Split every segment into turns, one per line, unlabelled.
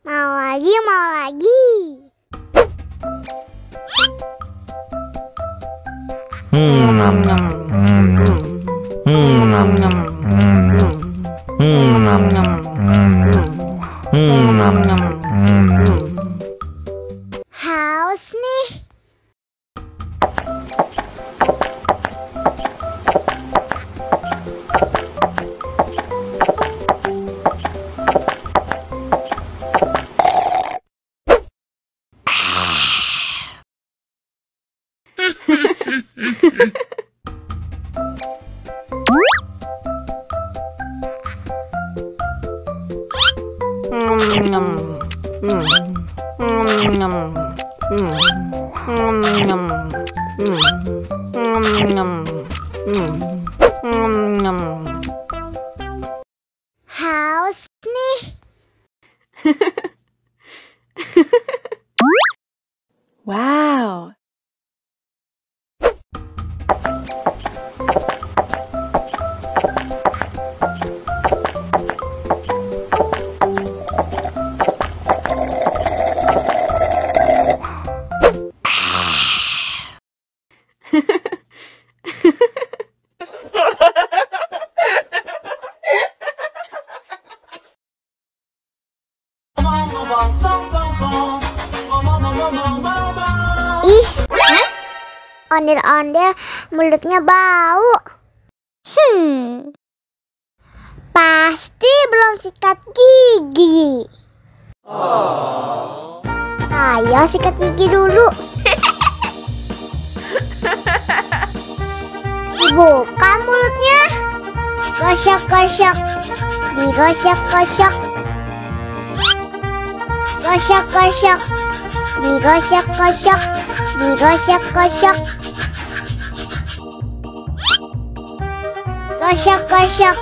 Mau lagi, mau lagi. Haus nih. Haus nih.
Wow.
Ih, ondel-ondel mulutnya bau. Pasti belum sikat gigi. Ayo sikat gigi dulu. Dibuka mulutnya. Gosok-gosok. Digosok-gosok. Gosok-gosok. Digosok-gosok. Digosok-gosok. Gosok-gosok.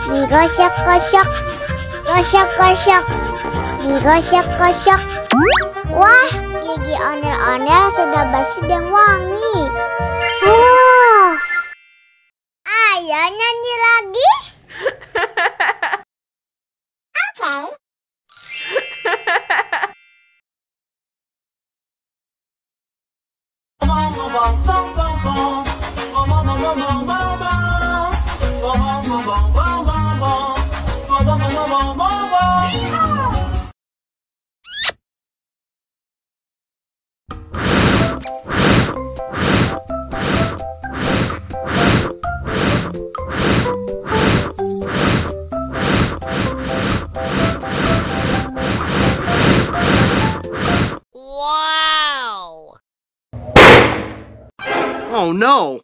Digosok-gosok. Gosok-gosok. Digosok-gosok. Wah, gigi ondel-ondel sudah bersih dan wangi. Ayo nyanyi lagi. Oke.
Oh no!